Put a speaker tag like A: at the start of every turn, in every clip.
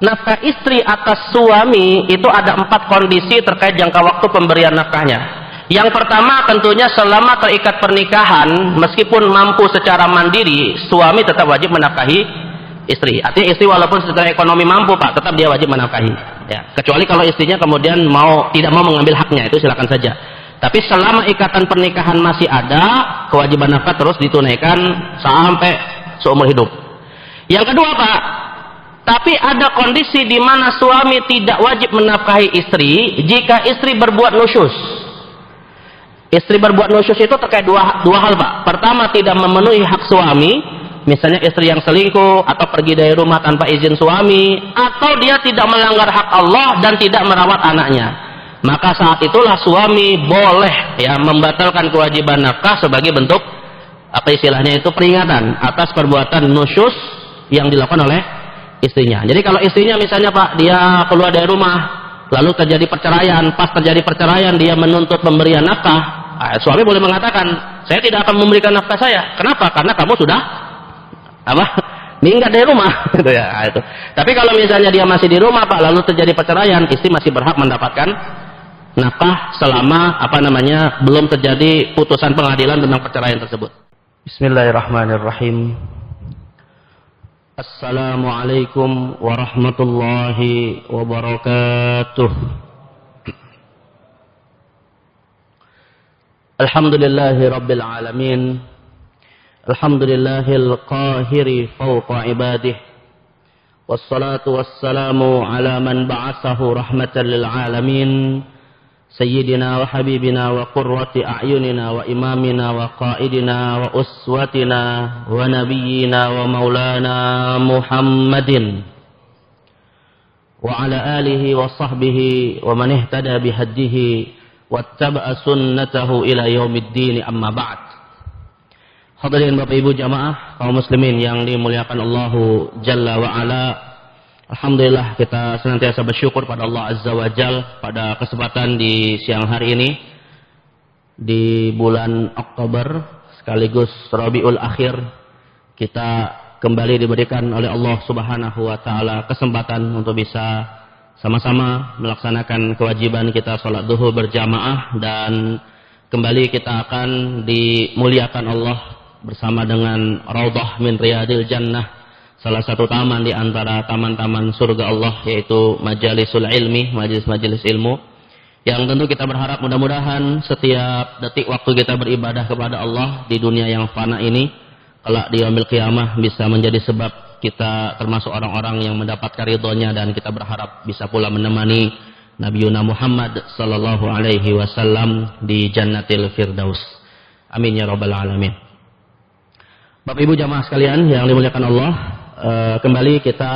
A: nafkah istri atas suami itu ada 4 kondisi terkait jangka waktu pemberian nafkahnya. Yang pertama tentunya selama terikat pernikahan, meskipun mampu secara mandiri, suami tetap wajib menafkahi istri. Artinya istri walaupun secara ekonomi mampu Pak, tetap dia wajib menafkahi. Ya, kecuali kalau istrinya kemudian tidak mau mengambil haknya, itu silakan saja. Tapi selama ikatan pernikahan masih ada, kewajiban nafkah terus ditunaikan sampai seumur hidup. Yang kedua Pak, tapi ada kondisi di mana suami tidak wajib menafkahi istri jika istri berbuat nusyus. Istri berbuat nusyus itu terkait dua hal Pak. Pertama, tidak memenuhi hak suami, misalnya istri yang selingkuh atau pergi dari rumah tanpa izin suami, atau dia tidak melanggar hak Allah dan tidak merawat anaknya. Maka saat itulah suami boleh ya membatalkan kewajiban nafkah sebagai bentuk apa istilahnya itu peringatan atas perbuatan nusyus yang dilakukan oleh istrinya. Jadi kalau istrinya misalnya Pak, dia keluar dari rumah lalu terjadi perceraian, pas terjadi perceraian dia menuntut pemberian nafkah, suami boleh mengatakan, saya tidak akan memberikan nafkah saya. Kenapa? Karena kamu sudah minggat dari rumah gitu ya. Itu. Tapi kalau misalnya dia masih di rumah Pak, lalu terjadi perceraian, istri masih berhak mendapatkan nafkah selama belum terjadi putusan pengadilan tentang perceraian tersebut. Bismillahirrahmanirrahim. Assalamualaikum warahmatullahi wabarakatuh. Alhamdulillahi rabbil alamin. Alhamdulillahil qahiri fawqa ibadih. Wassalatu wassalamu ala man ba'asahu rahmatan lil alamin. Sayyidina wa habibina wa qurrati a'yunina wa imamina wa qaidina wa uswatina wa nabiyyina wa maulana Muhammadin wa ala alihi wa sahbihi wa man ihtada bihadihi wattaba'a sunnatahu ila yaumiddin, amma ba'd. Hadirin Bapak Ibu jamaah kaum muslimin yang dimuliakan Allah Jalla wa Ala, alhamdulillah kita senantiasa bersyukur pada Allah Azza wa Jal pada kesempatan di siang hari ini di bulan Oktober sekaligus Rabiul Akhir, kita kembali diberikan oleh Allah Subhanahu wa taala kesempatan untuk bisa sama-sama melaksanakan kewajiban kita salat duhur berjamaah, dan kembali kita akan dimuliakan Allah bersama dengan Raudhah min Riyadil Jannah, salah satu taman di antara taman-taman surga Allah, yaitu majalisul ilmi, majelis-majelis ilmu, yang tentu kita berharap mudah-mudahan setiap detik waktu kita beribadah kepada Allah di dunia yang fana ini, kelak di yaumil qiyamah bisa menjadi sebab kita termasuk orang-orang yang mendapatkan ridhonya, dan kita berharap bisa pula menemani Nabiuna Muhammad sallallahu alaihi wasallam di Jannatil Firdaus. Amin ya rabbal alamin. Bapak Ibu jamaah sekalian yang dimuliakan Allah, kembali kita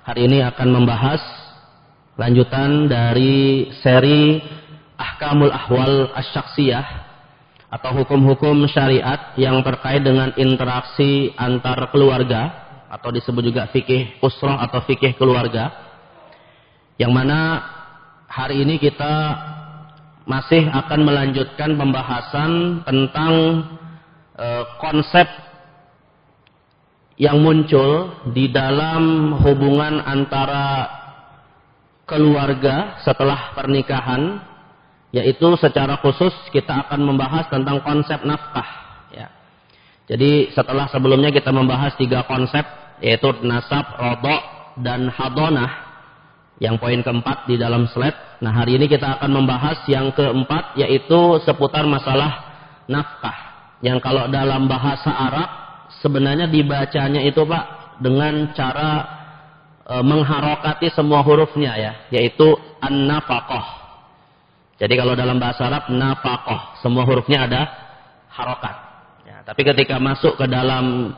A: hari ini akan membahas lanjutan dari seri Ahkamul Ahwal Asy-Syakhsiyah atau hukum-hukum syariat yang terkait dengan interaksi antar keluarga, atau disebut juga fikih usrah atau fikih keluarga, yang mana hari ini kita masih akan melanjutkan pembahasan tentang konsep yang muncul di dalam hubungan antara keluarga setelah pernikahan, yaitu secara khusus kita akan membahas tentang konsep nafkah ya. Jadi sebelumnya kita membahas 3 konsep, yaitu nasab, rodok, dan hadonah, yang poin keempat di dalam slide. Nah, hari ini kita akan membahas yang keempat, yaitu seputar masalah nafkah, yang kalau dalam bahasa Arab sebenarnya dibacanya itu Pak dengan cara mengharokati semua hurufnya ya, yaitu an-nafaqah. Jadi kalau dalam bahasa Arab nafaqah, semua hurufnya ada harokat ya, tapi ketika masuk ke dalam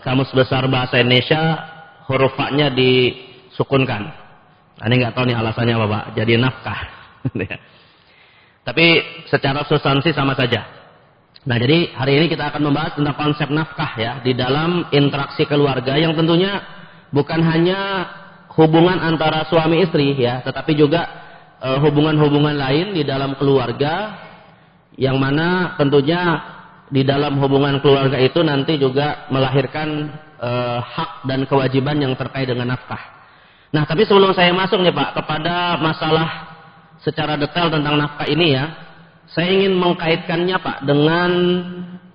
A: kamus besar bahasa Indonesia, huruf fa-nya disukunkan. Nah, ini nggak tahu nih alasannya apa Pak, jadi nafkah. Tapi secara substansi sama saja. Nah, jadi hari ini kita akan membahas tentang konsep nafkah ya di dalam interaksi keluarga, yang tentunya bukan hanya hubungan antara suami istri ya, tetapi juga hubungan-hubungan lain di dalam keluarga, yang mana tentunya di dalam hubungan keluarga itu nanti juga melahirkan hak dan kewajiban yang terkait dengan nafkah. Nah, tapi sebelum saya masuk nih Pak kepada masalah secara detail tentang nafkah ini ya, saya ingin mengkaitkannya Pak dengan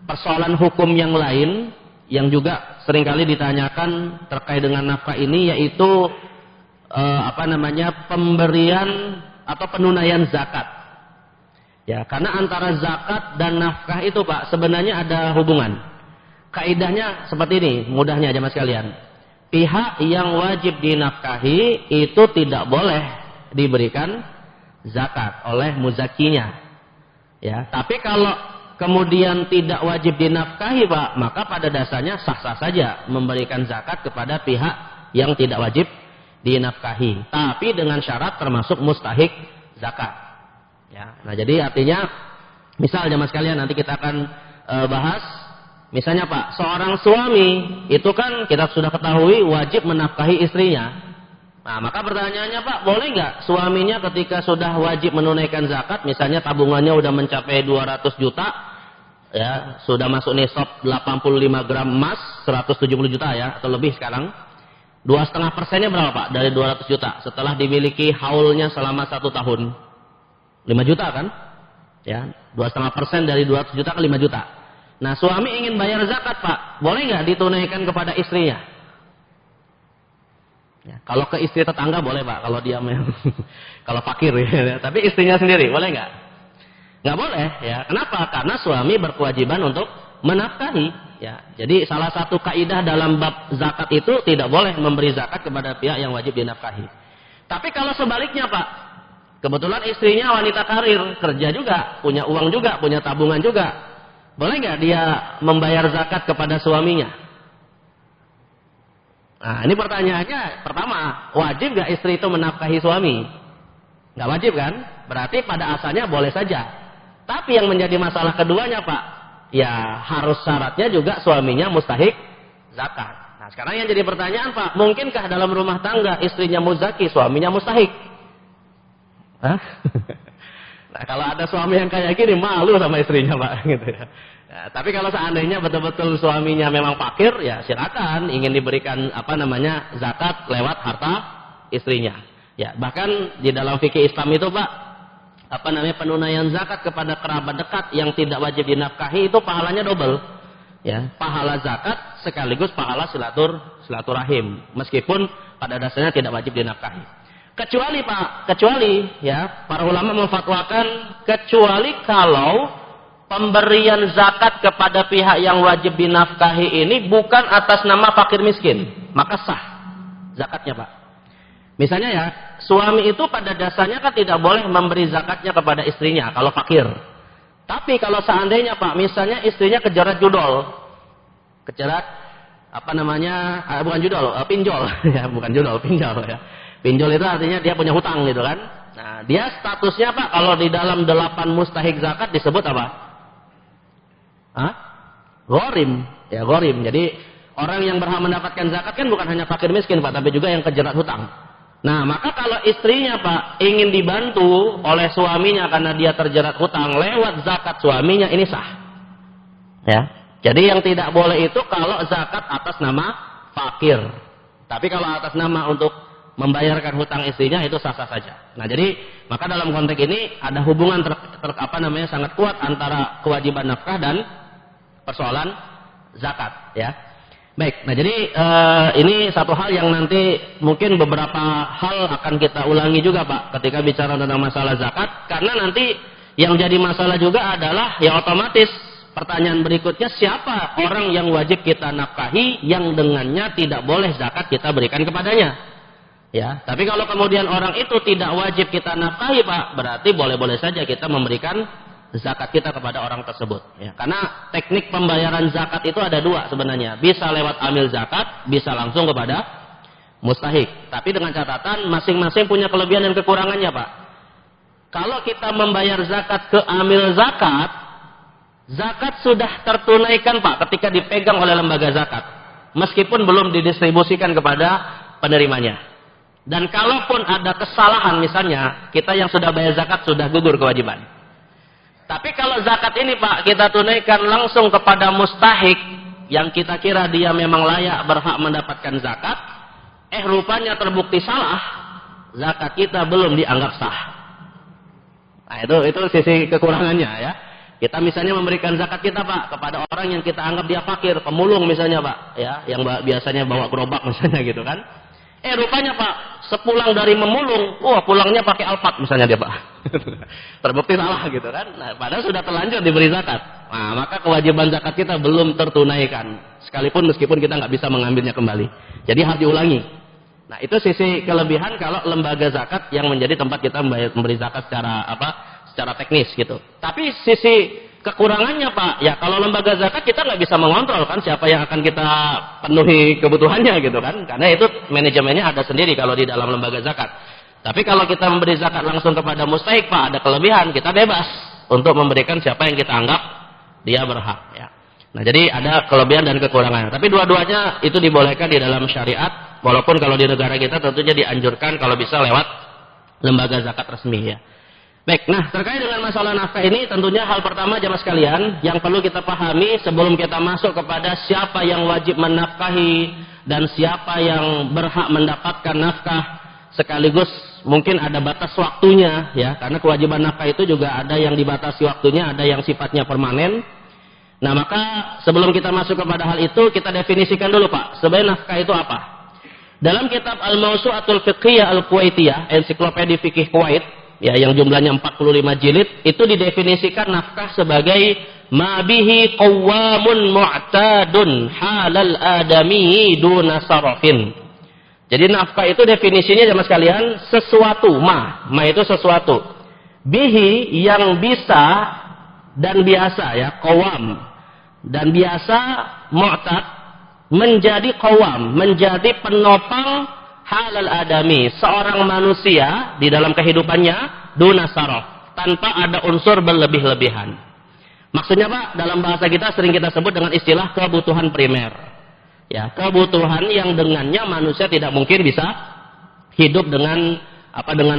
A: persoalan hukum yang lain yang juga seringkali ditanyakan terkait dengan nafkah ini, yaitu pemberian atau penunaian zakat. Ya, karena antara zakat dan nafkah itu Pak sebenarnya ada hubungan. Kaidahnya seperti ini, mudahnya aja Mas sekalian. Pihak yang wajib dinafkahi itu tidak boleh diberikan zakat oleh muzakinya. Ya, tapi kalau kemudian tidak wajib dinafkahi Pak, maka pada dasarnya sah-sah saja memberikan zakat kepada pihak yang tidak wajib dinafkahi, tapi dengan syarat termasuk mustahik zakat. Ya, nah jadi artinya, misalnya Mas kalian nanti kita akan bahas, misalnya Pak, seorang suami itu kan kita sudah ketahui wajib menafkahi istrinya. Nah, maka pertanyaannya Pak, boleh nggak suaminya ketika sudah wajib menunaikan zakat, misalnya tabungannya udah mencapai 200 juta, ya sudah masuk nisab 85 gram emas, 170 juta ya atau lebih sekarang. 2,5%-nya berapa Pak dari 200 juta setelah dimiliki haulnya selama 1 tahun? 5 juta kan? Ya, 2,5% dari 200 juta ke 5 juta. Nah, suami ingin bayar zakat Pak, boleh nggak ditunaikan kepada istrinya? Ya, kalau ke istri tetangga boleh Pak, kalau dia kalau fakir ya. Tapi istrinya sendiri boleh nggak? Nggak boleh ya. Kenapa? Karena suami berkewajiban untuk menafkahi. Ya, jadi salah satu kaidah dalam bab zakat itu tidak boleh memberi zakat kepada pihak yang wajib dinafkahi. Tapi kalau sebaliknya Pak, kebetulan istrinya wanita karir, kerja juga, punya uang juga, punya tabungan juga, boleh nggak dia membayar zakat kepada suaminya? Nah, ini pertanyaannya, pertama, wajib nggak istri itu menafkahi suami? Nggak wajib kan? Berarti pada asalnya boleh saja. Tapi yang menjadi masalah keduanya Pak, ya harus syaratnya juga suaminya mustahik zakat. Nah, sekarang yang jadi pertanyaan Pak, mungkinkah dalam rumah tangga istrinya muzaki, suaminya mustahik? Hah? Nah, kalau ada suami yang kayak gini, malu sama istrinya Pak, gitu ya. Nah, tapi kalau seandainya betul-betul suaminya memang fakir, ya silakan ingin diberikan zakat lewat harta istrinya. Ya, bahkan di dalam fikih Islam itu Pak, penunaian zakat kepada kerabat dekat yang tidak wajib dinafkahi itu pahalanya double. Ya, pahala zakat sekaligus pahala silaturahim, meskipun pada dasarnya tidak wajib dinafkahi. Kecuali ya, para ulama memfatwakan kecuali kalau pemberian zakat kepada pihak yang wajib dinafkahi ini bukan atas nama fakir miskin, maka sah zakatnya Pak. Misalnya ya, suami itu pada dasarnya kan tidak boleh memberi zakatnya kepada istrinya kalau fakir. Tapi kalau seandainya Pak, misalnya istrinya kejerat judol. Kejerat bukan judol, pinjol. Ya, bukan judol, pinjol ya. Pinjol itu artinya dia punya hutang gitu kan. Nah, dia statusnya Pak kalau di dalam 8 mustahik zakat disebut apa? Ghorim. Ya, ghorim. Jadi orang yang berhak mendapatkan zakat kan bukan hanya fakir miskin Pak, tapi juga yang kejerat hutang. Nah, maka kalau istrinya Pak ingin dibantu oleh suaminya karena dia terjerat hutang lewat zakat suaminya, ini sah. Ya. Jadi yang tidak boleh itu kalau zakat atas nama fakir. Tapi kalau atas nama untuk membayarkan hutang istrinya itu sah-sah saja. Nah, jadi maka dalam konteks ini ada hubungan sangat kuat antara kewajiban nafkah dan persoalan zakat, ya. Baik, nah jadi ini satu hal yang nanti mungkin beberapa hal akan kita ulangi juga Pak ketika bicara tentang masalah zakat, karena nanti yang jadi masalah juga adalah ya otomatis pertanyaan berikutnya, siapa orang yang wajib kita nafkahi yang dengannya tidak boleh zakat kita berikan kepadanya. Ya, tapi kalau kemudian orang itu tidak wajib kita nafkahi Pak, berarti boleh-boleh saja kita memberikan zakat kita kepada orang tersebut. Ya, karena teknik pembayaran zakat itu ada 2 sebenarnya. Bisa lewat amil zakat, bisa langsung kepada mustahik. Tapi dengan catatan masing-masing punya kelebihan dan kekurangannya Pak. Kalau kita membayar zakat ke amil zakat, zakat sudah tertunaikan Pak ketika dipegang oleh lembaga zakat. Meskipun belum didistribusikan kepada penerimanya. Dan kalaupun ada kesalahan misalnya, kita yang sudah bayar zakat sudah gugur kewajiban. Tapi kalau zakat ini Pak kita tunaikan langsung kepada mustahik yang kita kira dia memang layak berhak mendapatkan zakat, rupanya terbukti salah, zakat kita belum dianggap sah. Nah, itu sisi kekurangannya ya. Kita misalnya memberikan zakat kita Pak kepada orang yang kita anggap dia fakir, pemulung misalnya Pak, ya, yang biasanya bawa gerobak misalnya gitu kan. Rupanya Pak, sepulang dari memulung, pulangnya pakai Alphard misalnya dia Pak. Terbukti salah gitu kan. Nah, padahal sudah terlanjur diberi zakat. Nah, maka kewajiban zakat kita belum tertunaikan. Sekalipun meskipun kita nggak bisa mengambilnya kembali. Jadi harus diulangi. Nah, itu sisi kelebihan kalau lembaga zakat yang menjadi tempat kita memberi zakat secara teknis gitu. Tapi sisi kekurangannya Pak, ya kalau lembaga zakat kita nggak bisa mengontrol kan siapa yang akan kita penuhi kebutuhannya gitu kan. Karena itu manajemennya ada sendiri kalau di dalam lembaga zakat. Tapi kalau kita memberi zakat langsung kepada mustahik Pak, ada kelebihan, kita bebas untuk memberikan siapa yang kita anggap dia berhak ya. Nah, jadi ada kelebihan dan kekurangannya. Tapi dua-duanya itu dibolehkan di dalam syariat, walaupun kalau di negara kita tentunya dianjurkan kalau bisa lewat lembaga zakat resmi ya. Baik, nah terkait dengan masalah nafkah ini tentunya hal pertama jamaah sekalian yang perlu kita pahami sebelum kita masuk kepada siapa yang wajib menafkahi dan siapa yang berhak mendapatkan nafkah, sekaligus mungkin ada batas waktunya ya, karena kewajiban nafkah itu juga ada yang dibatasi waktunya, ada yang sifatnya permanen. Nah, maka sebelum kita masuk kepada hal itu, kita definisikan dulu Pak, sebenarnya nafkah itu apa? Dalam kitab Al-Mawsu'atul Fiqhiyah Al-Kuwaitiyah, ensiklopedia fikih Kuwait, ya, yang jumlahnya 45 jilid, itu didefinisikan nafkah sebagai ma bihi qawwamun mu'tadun halal adami duna sarafin. Jadi nafkah itu definisinya jamaah sekalian sesuatu, ma itu sesuatu. Bihi yang bisa dan biasa ya, qawam dan biasa, mu'tad menjadi qawam, menjadi penopang halal adami, seorang manusia di dalam kehidupannya duna saraf, tanpa ada unsur berlebih-lebihan. Maksudnya Pak, dalam bahasa kita sering kita sebut dengan istilah kebutuhan primer. Ya, kebutuhan yang dengannya manusia tidak mungkin bisa hidup dengan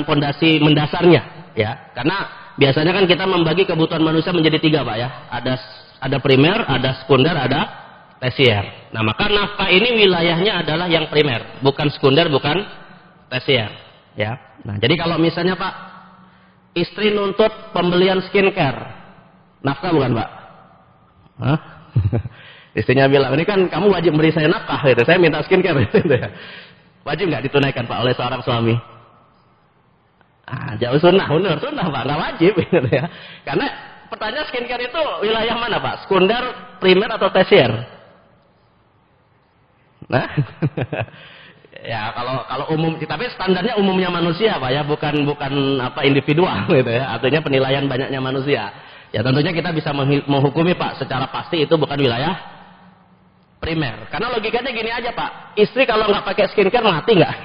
A: pondasi mendasarnya, ya. Karena biasanya kan kita membagi kebutuhan manusia menjadi 3 Pak ya. Ada primer, ada sekunder, ada tersier. Nah, maka nafkah ini wilayahnya adalah yang primer, bukan sekunder, bukan tersier, ya. Nah, jadi kalau misalnya Pak, istri nuntut pembelian skincare, nafkah bukan Pak? Hah? Istrinya bilang, ini kan kamu wajib beri saya nafkah, gitu. Saya minta skincare, gitu ya. Wajib nggak ditunaikan Pak oleh seorang suami? Jauh sunnah Pak, nggak wajib, gitu ya. Karena pertanyaan skincare itu wilayah mana Pak? Sekunder, primer atau tersier? Nah, ya kalau umum, tapi standarnya umumnya manusia Pak ya, bukan individual gitu ya. Artinya penilaian banyaknya manusia. Ya tentunya kita bisa menghukumi Pak secara pasti itu bukan wilayah primer. Karena logikanya gini aja Pak, istri kalau nggak pakai skincare mati nggak?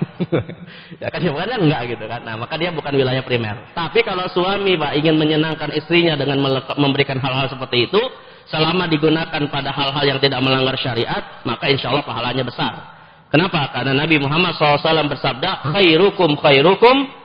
A: Ya kan jawabannya nggak gitu kan. Nah, maka dia bukan wilayah primer. Tapi kalau suami Pak ingin menyenangkan istrinya dengan memberikan hal-hal seperti itu, selama digunakan pada hal-hal yang tidak melanggar syariat, maka insya Allah pahalanya besar. Kenapa? Karena Nabi Muhammad SAW bersabda, khairukum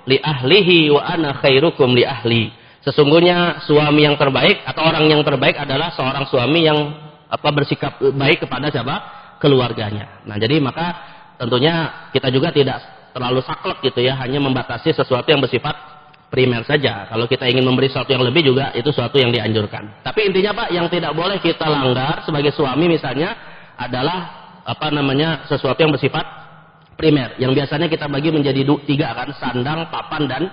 A: li ahlihi wa ana khairukum li ahli. Sesungguhnya suami yang terbaik atau orang yang terbaik adalah seorang suami yang bersikap baik kepada siapa? Keluarganya. Nah, jadi maka tentunya kita juga tidak terlalu saklek gitu ya, hanya membatasi sesuatu yang bersifat primer saja. Kalau kita ingin memberi sesuatu yang lebih juga itu sesuatu yang dianjurkan. Tapi intinya Pak, yang tidak boleh kita langgar sebagai suami misalnya adalah sesuatu yang bersifat primer, yang biasanya kita bagi menjadi 3 kan, sandang, papan dan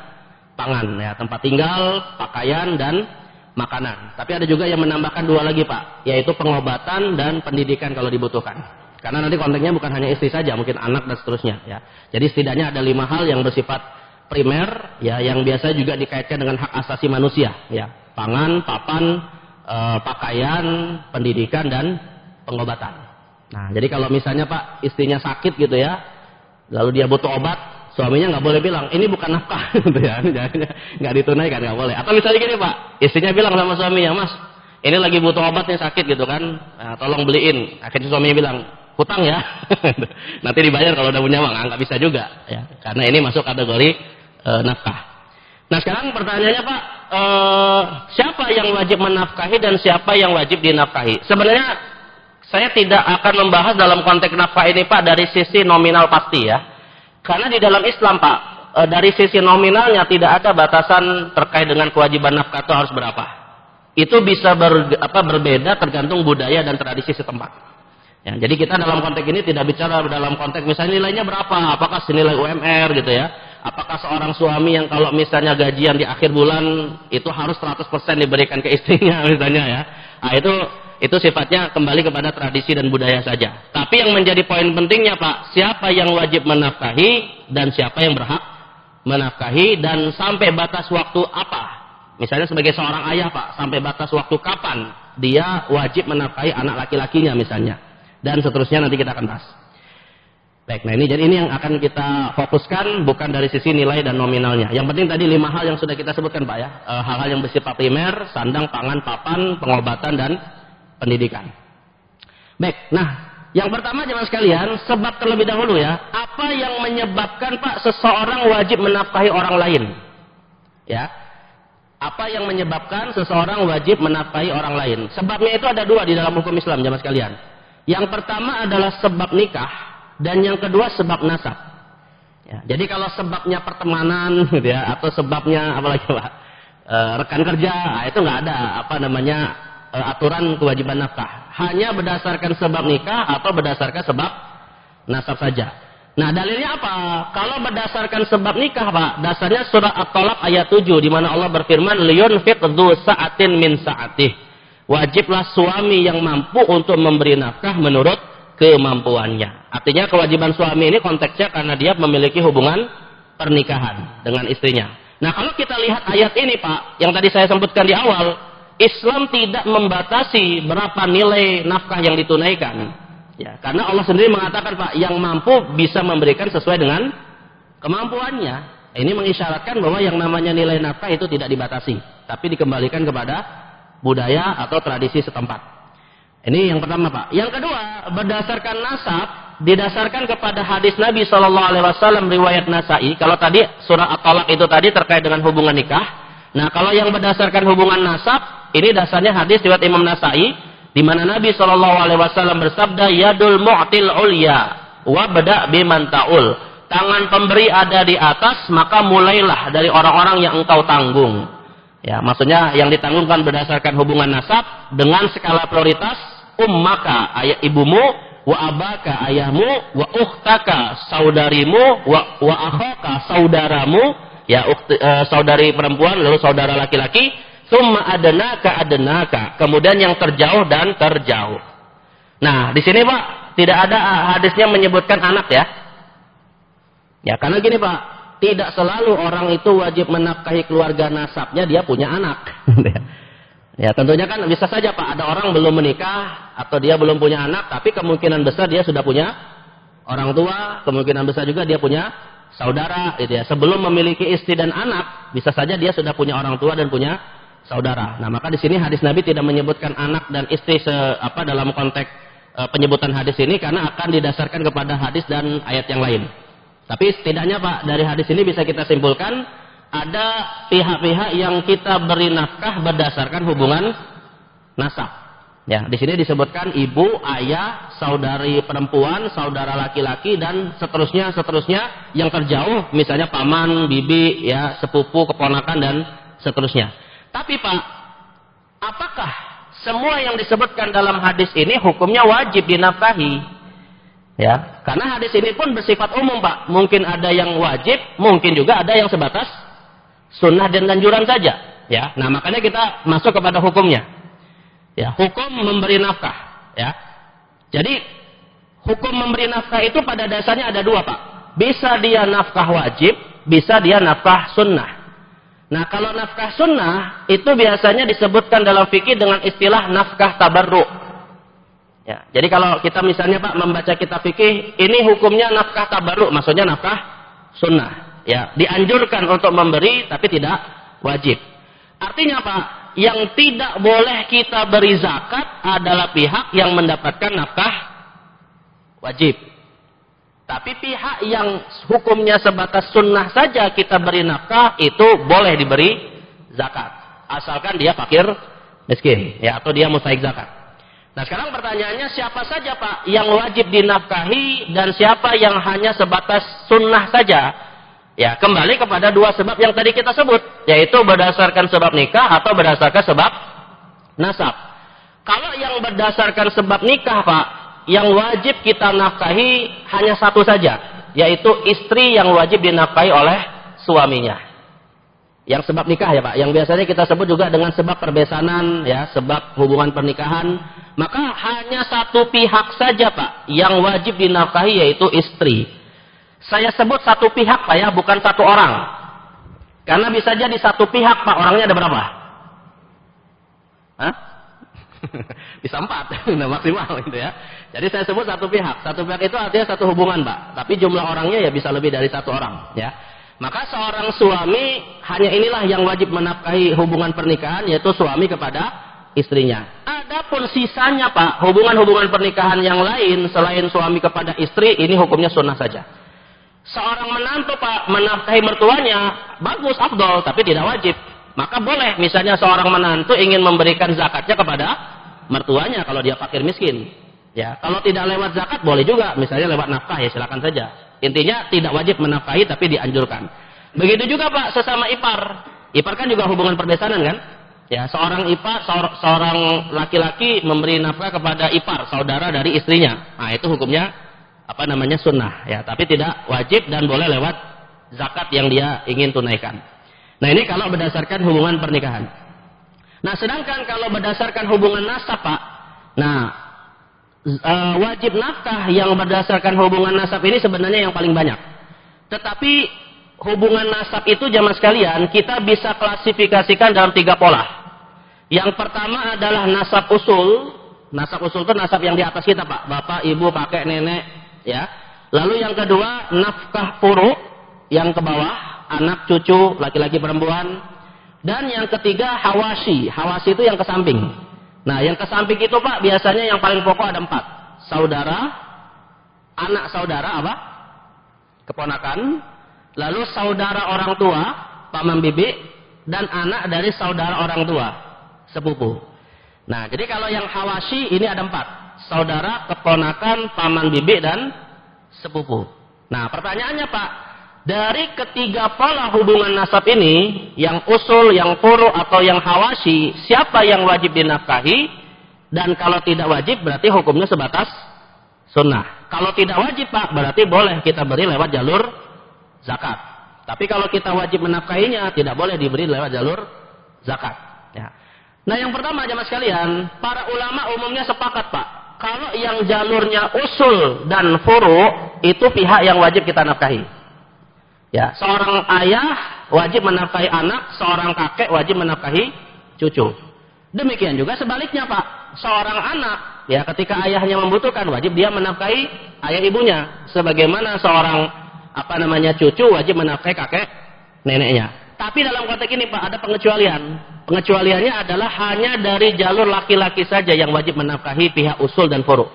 A: pangan ya, tempat tinggal, pakaian dan makanan. Tapi ada juga yang menambahkan 2 lagi Pak, yaitu pengobatan dan pendidikan kalau dibutuhkan. Karena nanti konteksnya bukan hanya istri saja, mungkin anak dan seterusnya ya. Jadi setidaknya ada 5 hal yang bersifat primer ya, yang biasa juga dikaitkan dengan hak asasi manusia ya. Pangan, papan, pakaian, pendidikan dan pengobatan. Nah, jadi kalau misalnya Pak istrinya sakit gitu ya, lalu dia butuh obat, suaminya nggak boleh bilang ini bukan nafkah gitu ya, nggak ditunaikan, nggak boleh. Atau misalnya gini Pak, istrinya bilang sama suaminya, Mas, ini lagi butuh obat nih, sakit gitu kan, nah, tolong beliin. Akhirnya suaminya bilang, hutang ya, nanti dibayar kalau udah punya uang. Nggak bisa juga ya, karena ini masuk kategori nafkah. Nah, sekarang pertanyaannya Pak, siapa yang wajib menafkahi dan siapa yang wajib dinafkahi? Sebenarnya saya tidak akan membahas dalam konteks nafkah ini Pak dari sisi nominal pasti ya. Karena di dalam Islam, Pak, dari sisi nominalnya tidak ada batasan terkait dengan kewajiban nafkah itu harus berapa. Itu bisa berbeda tergantung budaya dan tradisi setempat. Ya, jadi kita dalam konteks ini tidak bicara dalam konteks misalnya nilainya berapa, apakah senilai UMR gitu ya. Apakah seorang suami yang kalau misalnya gajian di akhir bulan itu harus 100% diberikan ke istrinya misalnya ya. Nah, itu sifatnya kembali kepada tradisi dan budaya saja. Tapi yang menjadi poin pentingnya, Pak, siapa yang wajib menafkahi dan siapa yang berhak menafkahi dan sampai batas waktu apa? Misalnya sebagai seorang ayah, Pak, sampai batas waktu kapan dia wajib menafkahi anak laki-lakinya misalnya. Dan seterusnya nanti kita akan bahas. Baik, nah ini yang akan kita fokuskan bukan dari sisi nilai dan nominalnya. Yang penting tadi 5 hal yang sudah kita sebutkan, Pak ya. Hal-hal yang bersifat primer, sandang, pangan, papan, pengobatan dan pendidikan. Baik, nah yang pertama jemaah sekalian, sebab terlebih dahulu ya, apa yang menyebabkan Pak seseorang wajib menafkahi orang lain? Ya. Apa yang menyebabkan seseorang wajib menafkahi orang lain? Sebabnya itu ada 2 di dalam hukum Islam jemaah sekalian. Yang pertama adalah sebab nikah. Dan yang kedua sebab nasab. Ya, jadi kalau sebabnya pertemanan, gitu ya, atau sebabnya apalagi Pak, rekan kerja, nah itu nggak ada aturan kewajiban nafkah. Hanya berdasarkan sebab nikah atau berdasarkan sebab nasab saja. Nah dalilnya apa? Kalau berdasarkan sebab nikah, Pak, dasarnya surah At-Talaq ayat 7 di mana Allah berfirman, "Liyunfiq dzu sa'atin min sa'atih." Wajiblah suami yang mampu untuk memberi nafkah menurut kemampuannya. Artinya kewajiban suami ini konteksnya karena dia memiliki hubungan pernikahan dengan istrinya. Nah kalau kita lihat ayat ini, Pak, yang tadi saya sebutkan di awal, Islam tidak membatasi berapa nilai nafkah yang ditunaikan. Ya, karena Allah sendiri mengatakan, Pak, yang mampu bisa memberikan sesuai dengan kemampuannya. Ini mengisyaratkan bahwa yang namanya nilai nafkah itu tidak dibatasi, tapi dikembalikan kepada budaya atau tradisi setempat. Ini yang pertama, Pak. Yang kedua, berdasarkan nasab, didasarkan kepada hadis Nabi SAW riwayat Nasai. Kalau tadi surah At-Talaq itu tadi terkait dengan hubungan nikah. Nah, kalau yang berdasarkan hubungan nasab, ini dasarnya hadis riwayat Imam Nasai, di mana Nabi SAW bersabda, "Yadul mu'til ulya, wa bada' biman ta'ul." Tangan pemberi ada di atas, maka mulailah dari orang-orang yang engkau tanggung. Ya, maksudnya yang ditanggungkan berdasarkan hubungan nasab dengan skala prioritas ummaka, ayah ibumu, wa abaka ayahmu, wa ukhtaka saudarimu, wa akhaka saudaramu, ya saudari perempuan lalu saudara laki-laki, summa adenaka, kemudian yang terjauh dan terjauh. Nah, di sini Pak tidak ada hadisnya menyebutkan anak ya. Ya, karena gini Pak, tidak selalu orang itu wajib menafkahi keluarga nasabnya dia punya anak. Ya tentunya kan bisa saja Pak, ada orang belum menikah atau dia belum punya anak, tapi kemungkinan besar dia sudah punya orang tua, kemungkinan besar juga dia punya saudara, gitu ya. Sebelum memiliki istri dan anak, bisa saja dia sudah punya orang tua dan punya saudara. Nah maka di sini hadis Nabi tidak menyebutkan anak dan istri dalam konteks penyebutan hadis ini karena akan didasarkan kepada hadis dan ayat yang lain. Tapi setidaknya Pak, dari hadis ini bisa kita simpulkan ada pihak-pihak yang kita beri nafkah berdasarkan hubungan nasab. Ya, di sini disebutkan ibu, ayah, saudari perempuan, saudara laki-laki dan seterusnya yang terjauh, misalnya paman, bibi, ya, sepupu, keponakan dan seterusnya. Tapi Pak, apakah semua yang disebutkan dalam hadis ini hukumnya wajib dinafkahi? Ya, karena hadis ini pun bersifat umum, Pak. Mungkin ada yang wajib, mungkin juga ada yang sebatas sunnah dan anjuran saja. Ya, nah makanya kita masuk kepada hukumnya. Ya, hukum memberi nafkah. Ya, jadi hukum memberi nafkah itu pada dasarnya ada 2, Pak. Bisa dia nafkah wajib, bisa dia nafkah sunnah. Nah, kalau nafkah sunnah itu biasanya disebutkan dalam fikih dengan istilah nafkah tabarruk. Ya, jadi kalau kita misalnya Pak membaca kitab fikih, ini hukumnya nafkah tabarruk, maksudnya nafkah sunnah. Ya, dianjurkan untuk memberi tapi tidak wajib. Artinya Pak, yang tidak boleh kita beri zakat adalah pihak yang mendapatkan nafkah wajib. Tapi pihak yang hukumnya sebatas sunnah saja kita beri nafkah itu boleh diberi zakat, asalkan dia fakir miskin, ya, atau dia mustahik zakat. Nah sekarang pertanyaannya, siapa saja Pak yang wajib dinafkahi dan siapa yang hanya sebatas sunnah saja? Ya, kembali kepada dua sebab yang tadi kita sebut, yaitu berdasarkan sebab nikah atau berdasarkan sebab nasab. Kalau yang berdasarkan sebab nikah Pak, yang wajib kita nafkahi hanya satu saja, yaitu istri yang wajib dinafkahi oleh suaminya. Yang sebab nikah ya Pak, yang biasanya kita sebut juga dengan sebab perbesanan, ya, sebab hubungan pernikahan, maka hanya satu pihak saja Pak yang wajib dinafkahi, yaitu istri. Saya sebut satu pihak Pak ya, bukan satu orang. Karena bisa jadi satu pihak Pak, orangnya ada berapa? Hah? Bisa 4, nah, maksimal gitu ya. Jadi saya sebut satu pihak. Satu pihak itu artinya satu hubungan Pak. Tapi jumlah orangnya ya bisa lebih dari satu orang ya. Maka seorang suami hanya inilah yang wajib menafkahi hubungan pernikahan, yaitu suami kepada istrinya. Adapun sisanya Pak, hubungan-hubungan pernikahan yang lain selain suami kepada istri, ini hukumnya sunnah saja. Seorang menantu Pak menafkahi mertuanya, bagus, afdol, tapi tidak wajib. Maka boleh, misalnya seorang menantu ingin memberikan zakatnya kepada mertuanya kalau dia fakir miskin. Ya, kalau tidak lewat zakat boleh juga, misalnya lewat nafkah ya silakan saja. Intinya tidak wajib menafkahi tapi dianjurkan. Begitu juga Pak sesama ipar. Ipar kan juga hubungan perbesanan kan? Ya, seorang ipar, seorang laki-laki memberi nafkah kepada ipar, saudara dari istrinya. Nah, itu hukumnya sunnah ya, tapi tidak wajib dan boleh lewat zakat yang dia ingin tunaikan. Nah, ini kalau berdasarkan hubungan pernikahan. Nah, sedangkan kalau berdasarkan hubungan nasab Pak, nah wajib nafkah yang berdasarkan hubungan nasab ini sebenarnya yang paling banyak. Tetapi hubungan nasab itu jamaah sekalian kita bisa klasifikasikan dalam 3 pola. Yang pertama adalah nasab usul. Nasab usul itu nasab yang di atas kita Pak, bapak, ibu, kakek, nenek, ya. Lalu yang kedua nafkah furu, yang ke bawah, anak, cucu, laki-laki, perempuan. Dan yang ketiga hawasi. Hawasi itu yang ke samping. Nah, yang ke samping itu Pak, biasanya yang paling pokok ada 4. Saudara, anak saudara apa? Keponakan. Lalu saudara orang tua, paman bibi, dan anak dari saudara orang tua, sepupu. Nah, jadi kalau yang hawasi ini ada 4. Saudara, keponakan, paman bibi, dan sepupu. Nah, pertanyaannya Pak, dari ketiga pola hubungan nasab ini, yang usul, yang furu, atau yang hawasi, siapa yang wajib dinafkahi? Dan kalau tidak wajib, berarti hukumnya sebatas sunnah. Kalau tidak wajib Pak, berarti boleh kita beri lewat jalur zakat. Tapi kalau kita wajib menafkahinya, tidak boleh diberi lewat jalur zakat. Ya. Nah, yang pertama jemaah sekalian, para ulama umumnya sepakat Pak, kalau yang jalurnya usul dan furu, itu pihak yang wajib kita nafkahi. Ya, seorang ayah wajib menafkahi anak, seorang kakek wajib menafkahi cucu. Demikian juga sebaliknya Pak, seorang anak ya ketika ayahnya membutuhkan wajib dia menafkahi ayah ibunya, sebagaimana seorang cucu wajib menafkahi kakek neneknya. Tapi dalam konteks ini Pak ada pengecualian. Pengecualiannya adalah hanya dari jalur laki-laki saja yang wajib menafkahi pihak usul dan furu.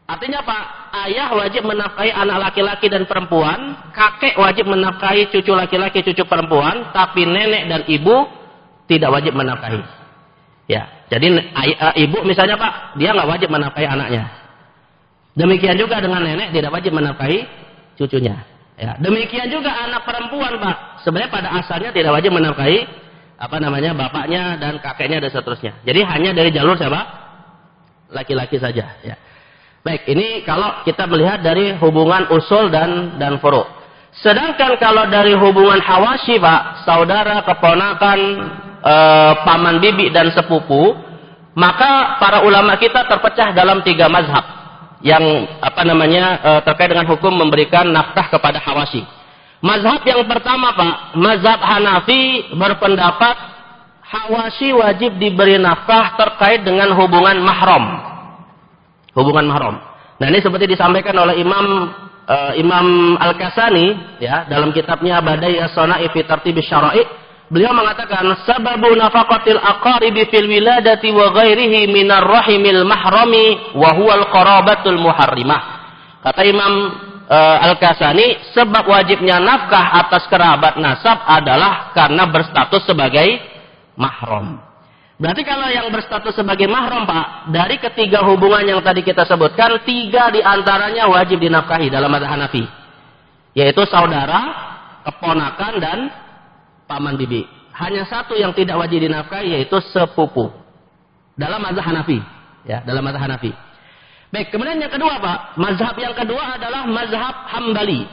A: Artinya Pak, ayah wajib menafkahi anak laki-laki dan perempuan, kakek wajib menafkahi cucu laki-laki, cucu perempuan, tapi nenek dan ibu tidak wajib menafkahi. Ya, jadi ibu misalnya Pak, dia nggak wajib menafkahi anaknya. Demikian juga dengan nenek tidak wajib menafkahi cucunya. Ya, demikian juga anak perempuan Pak, sebenarnya pada asalnya tidak wajib menafkahi bapaknya dan kakeknya dan seterusnya. Jadi hanya dari jalur siapa? Laki-laki saja. Ya. Baik, ini kalau kita melihat dari hubungan usul dan furu. Sedangkan kalau dari hubungan hawasi Pak, saudara, keponakan, paman bibi dan sepupu, maka para ulama kita terpecah dalam 3 mazhab yang terkait dengan hukum memberikan nafkah kepada hawasi. Mazhab yang pertama Pak, mazhab Hanafi berpendapat hawasi wajib diberi nafkah terkait dengan hubungan mahram. Hubungan mahram. Nah, ini seperti disampaikan oleh Imam Al-Kasani ya dalam kitabnya Badai As-Sana'i fi Tartib Asy-Syara'i, beliau mengatakan sababu nafaqatil aqaribi fil wiladati wa ghairihi minar rahimil mahrami wa huwal qarabatul muharrimah. Kata Imam Al-Kasani, sebab wajibnya nafkah atas kerabat nasab adalah karena berstatus sebagai mahram. Berarti kalau yang berstatus sebagai mahram, Pak, dari ketiga hubungan yang tadi kita sebutkan, 3 diantaranya wajib dinafkahi dalam mazhab Hanafi. Yaitu saudara, keponakan, dan paman bibi. Hanya 1 yang tidak wajib dinafkahi, yaitu sepupu. Dalam mazhab Hanafi. Ya, dalam mazhab Hanafi. Baik, kemudian yang kedua, Pak. Mazhab yang kedua adalah mazhab Hambali.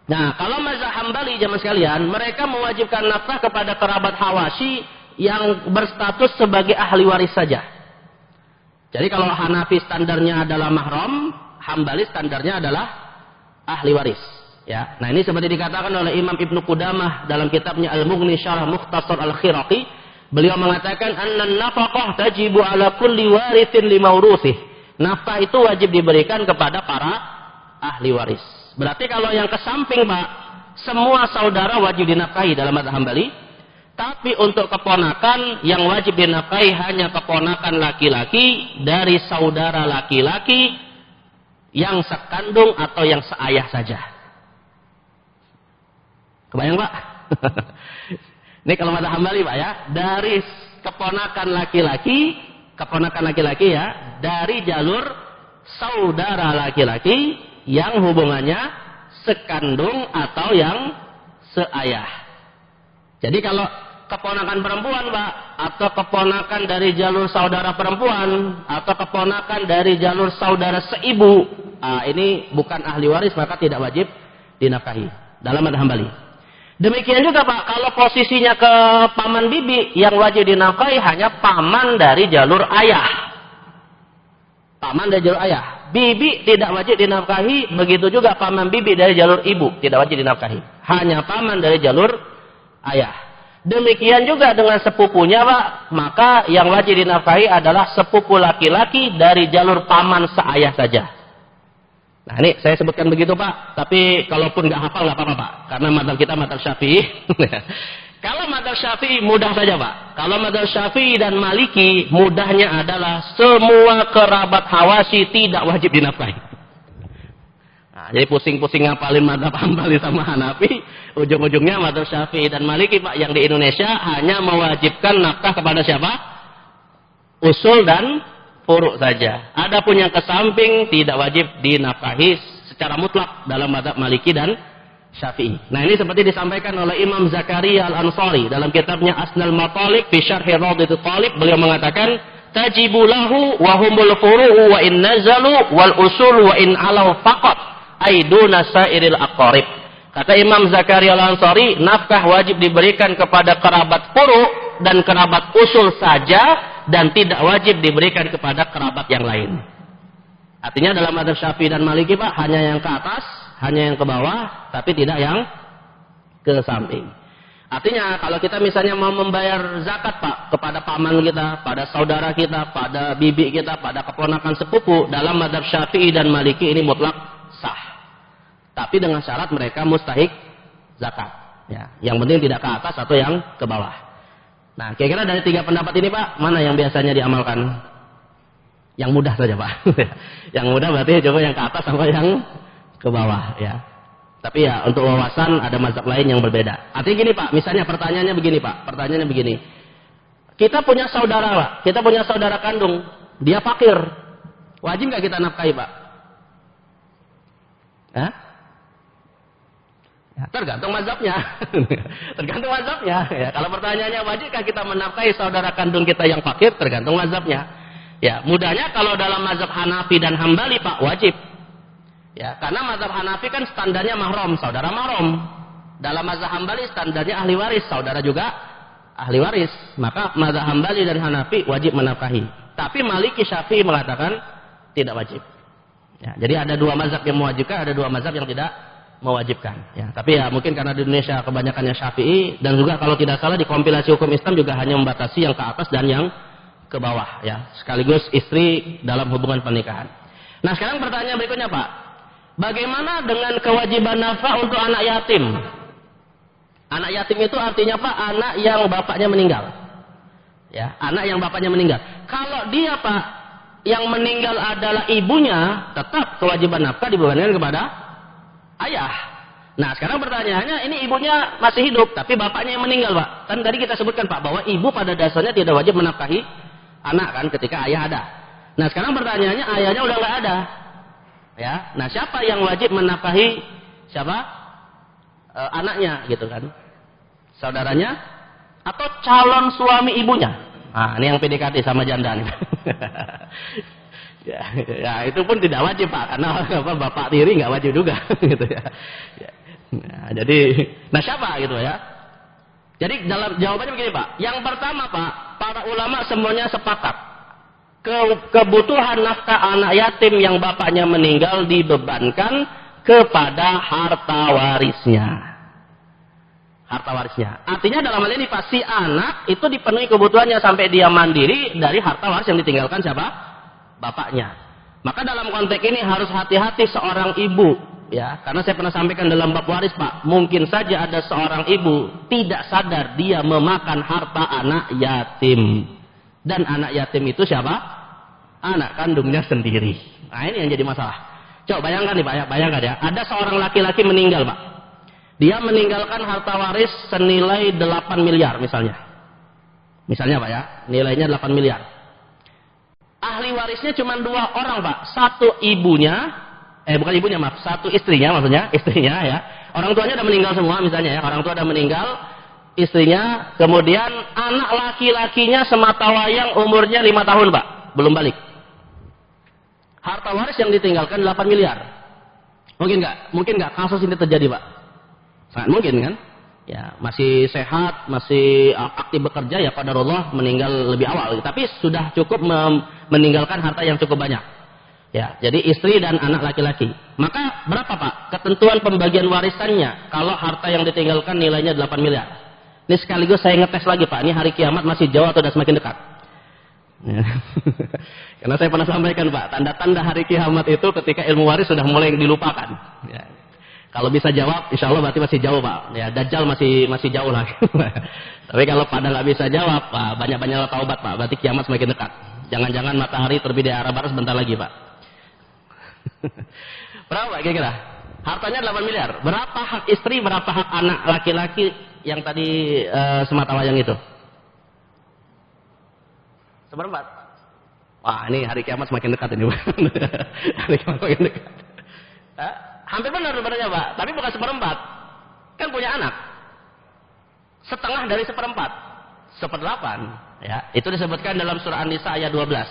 A: Nah, kalau mazhab Hambali, jamaah sekalian, mereka mewajibkan nafkah kepada kerabat Hawashi yang berstatus sebagai ahli waris saja. Jadi kalau Hanafi standarnya adalah mahram, Hambali standarnya adalah ahli waris. Ya, nah ini seperti dikatakan oleh Imam Ibnu Qudamah dalam kitabnya Al-Mughni Syarah Mukhtasar Al-Khiraqi, beliau mengatakan annan nafaqah tajibu ala kulli warithin li mauruthih. Nafkah itu wajib diberikan kepada para ahli waris. Berarti kalau yang ke samping, Pak, semua saudara wajib dinafkahi dalam mazhab Hambali. Tapi untuk keponakan yang wajib dinafkahi hanya keponakan laki-laki dari saudara laki-laki yang sekandung atau yang seayah saja. Kebayang, Pak? Ini kalau mazhab Hambali, Pak, ya, dari keponakan laki-laki ya, dari jalur saudara laki-laki yang hubungannya sekandung atau yang seayah. Jadi kalau keponakan perempuan, Pak, atau keponakan dari jalur saudara perempuan, atau keponakan dari jalur saudara seibu, ini bukan ahli waris, maka tidak wajib dinafkahi dalam mazhab Hambali. Demikian juga, Pak, kalau posisinya ke paman bibi, yang wajib dinafkahi hanya paman dari jalur ayah. Paman dari jalur ayah. Bibi tidak wajib dinafkahi, begitu juga paman bibi dari jalur ibu tidak wajib dinafkahi. Hanya paman dari jalur ayah. Demikian juga dengan sepupunya, Pak, maka yang wajib dinafkahi adalah sepupu laki-laki dari jalur paman seayah saja. Nah, ini saya sebutkan begitu, Pak. Tapi kalaupun nggak hafal nggak apa-apa, Pak. Karena mazhab kita mazhab Syafi'i. Kalau mazhab Syafi'i mudah saja, Pak. Kalau mazhab Syafi'i dan Maliki mudahnya adalah semua kerabat Hawashi tidak wajib dinafkahi. Nah, jadi pusing-pusing ngapalin mazhab Hambali sama Hanafi, ujung-ujungnya mazhab Syafi'i dan Maliki, Pak, yang di Indonesia hanya mewajibkan nafkah kepada siapa? Usul dan furu' saja. Adapun yang ke samping tidak wajib dinafkahi secara mutlak dalam mazhab Maliki dan Syafi'i. Nah, ini seperti disampaikan oleh Imam Zakaria Al-Ansari dalam kitabnya Asnal Matalik fi Syarhi Rawdatul Talib. Beliau mengatakan, tajibu lahu wa humul furu'u wa in nazalu wal usul wa in alaw faqat aiduna sairil aqarib. Kata Imam Zakaria Al-Ansari, nafkah wajib diberikan kepada kerabat furu' dan kerabat usul saja, dan tidak wajib diberikan kepada kerabat yang lain. Artinya dalam mazhab Syafi'i dan Maliki, Pak, hanya yang ke atas, hanya yang ke bawah, tapi tidak yang ke samping. Artinya kalau kita misalnya mau membayar zakat, Pak, kepada paman kita, pada saudara kita, pada bibi kita, pada keponakan sepupu, dalam mazhab Syafi'i dan Maliki ini mutlak sah. Tapi dengan syarat mereka mustahik zakat. Ya, yang penting tidak ke atas atau yang ke bawah. Nah, kira-kira dari 3 pendapat ini, Pak, mana yang biasanya diamalkan? Yang mudah saja, Pak. Yang mudah berarti coba yang ke atas sama yang ke bawah, ya. Tapi ya untuk wawasan ada mazhab lain yang berbeda. Artinya gini, Pak, misalnya pertanyaannya begini, Pak. Pertanyaannya begini. Kita punya saudara, Pak. Kita punya saudara kandung. Dia fakir. Wajib nggak kita nafkahi, Pak? Hah? Tergantung mazhabnya. Tergantung mazhabnya. Ya, kalau pertanyaannya wajibkah kita menafkahi saudara kandung kita yang fakir, tergantung mazhabnya. Ya, mudahnya kalau dalam mazhab Hanafi dan Hambali, Pak, wajib. Ya, karena mazhab Hanafi kan standarnya mahram, saudara mahram. Dalam mazhab Hambali standarnya ahli waris, saudara juga ahli waris. Maka mazhab Hambali dan Hanafi wajib menafkahi. Tapi Maliki Syafi'i mengatakan tidak wajib. Ya, jadi ada 2 mazhab yang mewajibkan, ada 2 mazhab yang tidak mewajibkan. Ya, tapi ya mungkin karena di Indonesia kebanyakannya Syafi'i, dan juga kalau tidak salah di kompilasi hukum Islam juga hanya membatasi yang ke atas dan yang ke bawah, ya, sekaligus istri dalam hubungan pernikahan. Nah, sekarang pertanyaan berikutnya, Pak, bagaimana dengan kewajiban nafkah untuk anak yatim? Anak yatim itu artinya, Pak, anak yang bapaknya meninggal. Ya, anak yang bapaknya meninggal. Kalau dia, Pak, yang meninggal adalah ibunya, tetap kewajiban nafkah dibebankan kepada ayah. Nah, sekarang pertanyaannya, ini ibunya masih hidup, tapi bapaknya yang meninggal, Pak. Kan tadi kita sebutkan, Pak, bahwa ibu pada dasarnya tidak wajib menafkahi anak kan ketika ayah ada. Nah, sekarang pertanyaannya, ayahnya udah nggak ada. Ya. Nah, siapa yang wajib menafkahi siapa? Anaknya gitu kan. Saudaranya atau calon suami ibunya. Nah, ini yang PDKT sama janda nih. ya, itu pun tidak wajib, Pak, karena bapak tiri nggak wajib juga gitu ya. Nah, jadi, siapa gitu ya? Jadi dalam jawabannya begini, Pak. Yang pertama, Pak, para ulama semuanya sepakat kebutuhan nafkah anak yatim yang bapaknya meninggal dibebankan kepada harta warisnya. Harta warisnya. Artinya dalam hal ini, Pak, si anak itu dipenuhi kebutuhannya sampai dia mandiri dari harta waris yang ditinggalkan siapa? Bapaknya. Maka dalam konteks ini harus hati-hati seorang ibu. Ya, karena saya pernah sampaikan dalam bab waris, Pak, mungkin saja ada seorang ibu tidak sadar dia memakan harta anak yatim. Dan anak yatim itu siapa? Anak kandungnya sendiri. Nah, ini yang jadi masalah. Coba bayangkan nih, Pak, ya, bayangkan ya, ada seorang laki-laki meninggal, Pak. Dia meninggalkan harta waris senilai 8 miliar misalnya. Misalnya, Pak, ya, nilainya 8 miliar. Ahli warisnya cuma 2 orang, Pak. Satu ibunya, bukan ibunya, maaf, satu istrinya, maksudnya istrinya ya. Orang tuanya udah meninggal semua misalnya ya, orang tua udah meninggal, istrinya, kemudian anak laki-lakinya semata wayang umurnya 5 tahun, Pak, belum balik. Harta waris yang ditinggalkan 8 miliar. Mungkin nggak kasus ini terjadi, Pak? Sangat mungkin kan? Ya, masih sehat, masih aktif bekerja, ya qadarullah meninggal lebih awal, tapi sudah cukup meninggalkan harta yang cukup banyak. Ya, jadi istri dan anak laki-laki. Maka berapa, Pak, ketentuan pembagian warisannya kalau harta yang ditinggalkan nilainya 8 miliar? Ini sekaligus saya ngetes lagi, Pak. Ini hari kiamat masih jauh atau sudah semakin dekat? Ya. Karena saya pernah sampaikan, Pak, tanda-tanda hari kiamat itu ketika ilmu waris sudah mulai dilupakan. Ya. Kalau bisa jawab, insya Allah berarti masih jauh, Pak. Ya, Dajjal masih jauh lah. Tapi kalau pada nggak bisa jawab, Pak, banyak-banyak taubat, Pak. Berarti kiamat semakin dekat. Jangan-jangan matahari terbit di arah barat sebentar lagi, Pak. Berapa kira-kira? Hartanya 8 miliar. Berapa hak istri, berapa hak anak laki-laki yang tadi semata wayang itu? 1/4. Wah, ini hari kiamat semakin dekat ini. Hari kiamat semakin dekat. Hampir benar sebenarnya, Pak. Tapi bukan 1/4. Kan punya anak. Setengah dari 1/4. 1/8. Ya, itu disebutkan dalam surah An-Nisa ayat 12.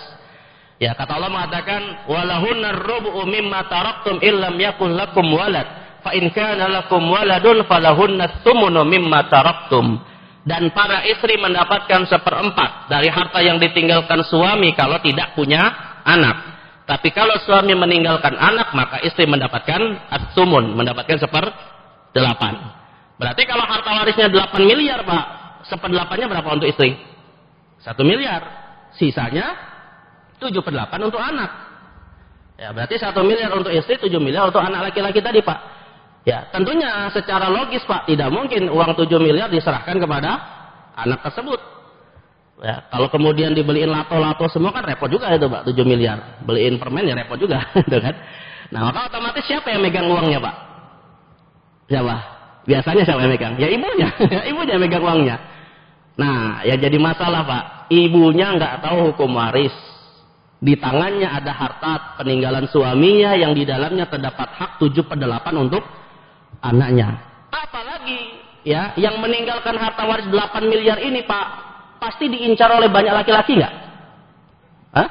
A: Ya, kata Allah mengatakan, walahunnar rubu'u mimma taraktum illam yakul lakum walad, fa in kana lakum waladun falahunnas tsumunu mimma taraktum. Dan para istri mendapatkan 1/4 dari harta yang ditinggalkan suami kalau tidak punya anak. Tapi kalau suami meninggalkan anak, maka istri mendapatkan as-sumun, mendapatkan 1/8. Berarti kalau harta warisnya 8 miliar, Pak, 1/8-nya berapa untuk istri? 1 miliar. Sisanya 7/8 untuk anak. Ya, berarti 1 miliar untuk istri, 7 miliar untuk anak laki-laki tadi, Pak. Ya, tentunya secara logis, Pak, tidak mungkin uang 7 miliar diserahkan kepada anak tersebut. Ya, kalau kemudian dibeliin lato-lato semua kan repot juga itu, Pak, 7 miliar. Beliin permen ya repot juga, gitu kan. Nah, maka otomatis siapa yang megang uangnya, Pak? Siapa? Biasanya siapa yang megang? Ya ibunya. Ibunya yang megang uangnya. Nah, yang jadi masalah, Pak, ibunya nggak tahu hukum waris. Di tangannya ada harta peninggalan suaminya yang di dalamnya terdapat hak 7/8 untuk anaknya. Apalagi ya, yang meninggalkan harta waris 8 miliar ini, Pak, pasti diincar oleh banyak laki-laki nggak? Hah?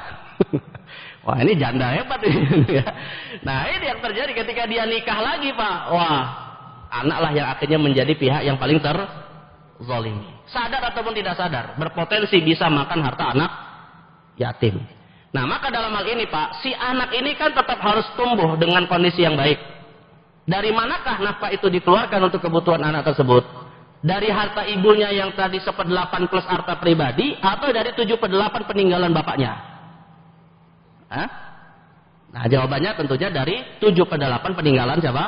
A: Wah, ini janda hebat ini. Nah, ini yang terjadi ketika dia nikah lagi, Pak. Wah, anaklah yang akhirnya menjadi pihak yang paling terzalimi. Sadar ataupun tidak sadar, berpotensi bisa makan harta anak yatim. Nah, maka dalam hal ini, Pak, si anak ini kan tetap harus tumbuh dengan kondisi yang baik. Dari manakah nafkah itu dikeluarkan untuk kebutuhan anak tersebut? Dari harta ibunya yang tadi 1/8 plus harta pribadi, atau dari 7/8 peninggalan bapaknya? Hah? Nah, jawabannya tentunya dari 7/8 peninggalan siapa?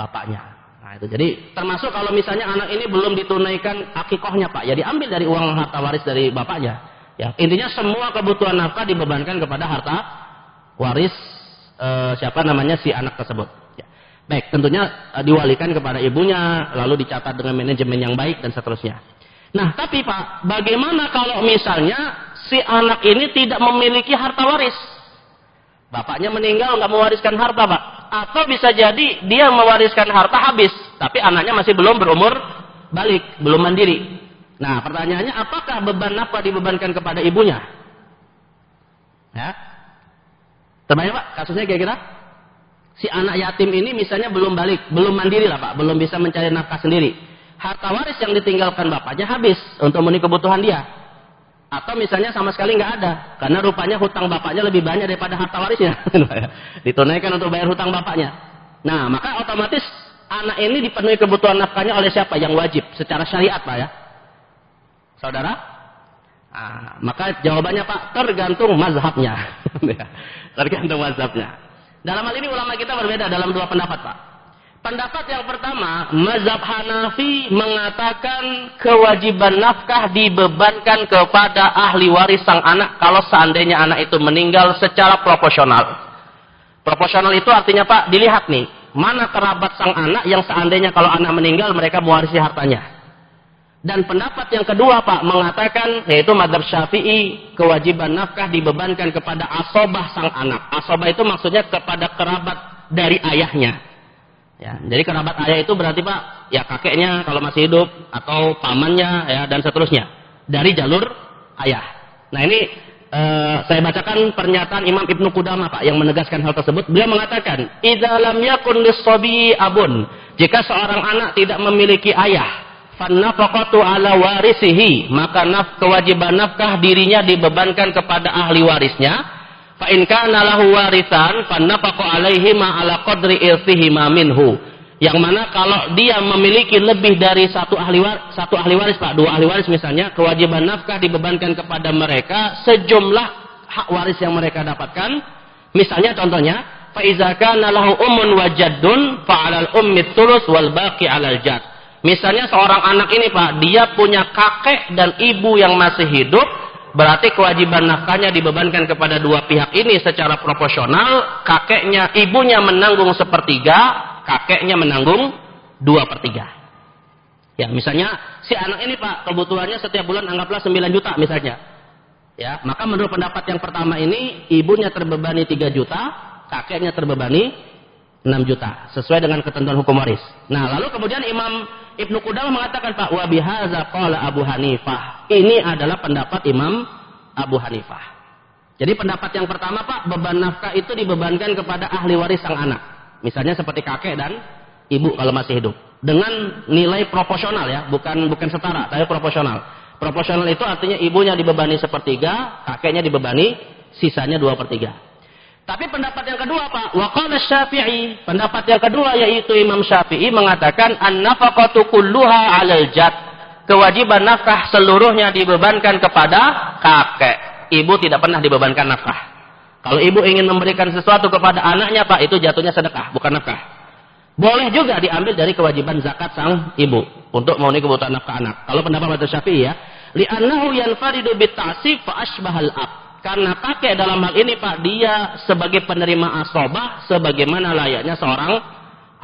A: Bapaknya. Nah, itu. Jadi, termasuk kalau misalnya anak ini belum ditunaikan akikohnya, Pak, ya diambil dari uang harta waris dari bapaknya. Ya, intinya semua kebutuhan nafkah dibebankan kepada harta waris si anak tersebut. Ya. Baik, tentunya diwalikan kepada ibunya, lalu dicatat dengan manajemen yang baik dan seterusnya. Nah, tapi Pak, bagaimana kalau misalnya si anak ini tidak memiliki harta waris? Bapaknya meninggal nggak mewariskan harta, Pak. Atau bisa jadi dia mewariskan harta habis, tapi anaknya masih belum berumur balik, belum mandiri. Nah, pertanyaannya, apakah beban nafkah dibebankan kepada ibunya? Ya. Terbayang Pak, kasusnya kira-kira? Si anak yatim ini misalnya belum balik, belum mandiri lah Pak, belum bisa mencari nafkah sendiri. Harta waris yang ditinggalkan bapaknya habis untuk memenuhi kebutuhan dia. Atau misalnya sama sekali nggak ada, karena rupanya hutang bapaknya lebih banyak daripada harta warisnya. Ditunaikan untuk bayar hutang bapaknya. Nah, maka otomatis anak ini dipenuhi kebutuhan nafkahnya oleh siapa? Yang wajib secara syariat Pak ya. Saudara? Nah, maka jawabannya Pak, tergantung mazhabnya. Tergantung mazhabnya. Dalam hal ini ulama kita berbeda dalam dua pendapat Pak. Pendapat yang pertama, mazhab Hanafi mengatakan kewajiban nafkah dibebankan kepada ahli waris sang anak kalau seandainya anak itu meninggal secara proporsional. Proporsional itu artinya Pak, dilihat nih, mana kerabat sang anak yang seandainya kalau anak meninggal mereka mewarisi hartanya. Dan pendapat yang kedua Pak mengatakan, yaitu mazhab Syafi'i, kewajiban nafkah dibebankan kepada asobah sang anak. Asobah itu maksudnya kepada kerabat dari ayahnya. Ya, jadi kerabat ayah itu berarti Pak, ya kakeknya kalau masih hidup, atau pamannya, ya, dan seterusnya. Dari jalur ayah. Nah ini saya bacakan pernyataan Imam Ibnu Qudamah Pak, yang menegaskan hal tersebut. Beliau mengatakan, idza lam yakun lis-sabi abun, jika seorang anak tidak memiliki ayah, fannafaqatu ala warisihi, maka kewajiban nafkah dirinya dibebankan kepada ahli warisnya. Fa in kana lahu warisan fannafaqu alaihi ma ala qadri irsihi ma minhu. Yang mana kalau dia memiliki lebih dari satu ahli waris Pak, dua ahli waris misalnya, kewajiban nafkah dibebankan kepada mereka sejumlah hak waris yang mereka dapatkan. Misalnya contohnya, fa iza kana lahu ummun wa jaddun fa 'alal ummi tsulus wal baqi 'alal jadd. Misalnya seorang anak ini Pak, dia punya kakek dan ibu yang masih hidup, berarti kewajiban nafkahnya dibebankan kepada dua pihak ini secara proporsional. Kakeknya, ibunya menanggung 1/3, kakeknya menanggung 2/3. Ya, misalnya si anak ini Pak, kebutuhannya setiap bulan anggaplah 9 juta misalnya. Ya, maka menurut pendapat yang pertama ini, ibunya terbebani 3 juta, kakeknya terbebani 6 juta, sesuai dengan ketentuan hukum waris. Nah, lalu kemudian Imam Ibnu Qudamah mengatakan Pak, wa bihaza qala Abu Hanifah. Ini adalah pendapat Imam Abu Hanifah. Jadi pendapat yang pertama Pak, beban nafkah itu dibebankan kepada ahli waris sang anak. Misalnya seperti kakek dan ibu kalau masih hidup. Dengan nilai proporsional ya, bukan setara, tapi proporsional. Proporsional itu artinya ibunya dibebani 1/3, kakeknya dibebani sisanya 2/3. Tapi pendapat yang kedua Pak, waqala Syafi'i, pendapat yang kedua yaitu Imam Syafi'i mengatakan an-nafaqatu kulluha 'alal jadd. Kewajiban nafkah seluruhnya dibebankan kepada kakek. Ibu tidak pernah dibebankan nafkah. Kalau ibu ingin memberikan sesuatu kepada anaknya Pak, itu jatuhnya sedekah, bukan nafkah. Boleh juga diambil dari kewajiban zakat sang ibu untuk memenuhi kebutuhan nafkah anak. Kalau pendapat Syafi'i ya, li'annahu yanfaridu bit-ta'sib fa asbahal ab. Karena kakek dalam hal ini Pak, dia sebagai penerima asobah sebagaimana layaknya seorang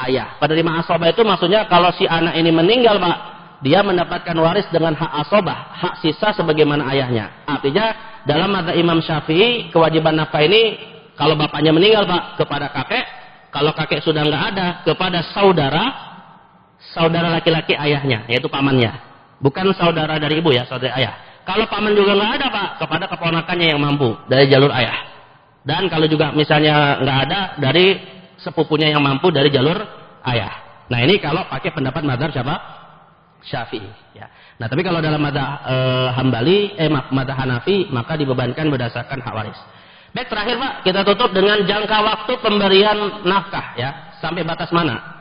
A: ayah. Penerima asobah itu maksudnya kalau si anak ini meninggal Pak, dia mendapatkan waris dengan hak asobah, hak sisa sebagaimana ayahnya. Artinya dalam mazhab Imam Syafi'i, kewajiban nafkah ini kalau bapaknya meninggal Pak, kepada kakek. Kalau kakek sudah nggak ada, kepada saudara laki-laki ayahnya, yaitu pamannya. Bukan saudara dari ibu ya, saudara ayah. Kalau paman juga nggak ada Pak, kepada keponakannya yang mampu dari jalur ayah. Dan kalau juga misalnya nggak ada, dari sepupunya yang mampu dari jalur ayah. Nah ini kalau pakai pendapat mazhab siapa? Syafi'i. Ya. Nah tapi kalau dalam mazhab mazhab Hanafi, maka dibebankan berdasarkan hak waris. Baik, terakhir Pak, kita tutup dengan jangka waktu pemberian nafkah ya, sampai batas mana?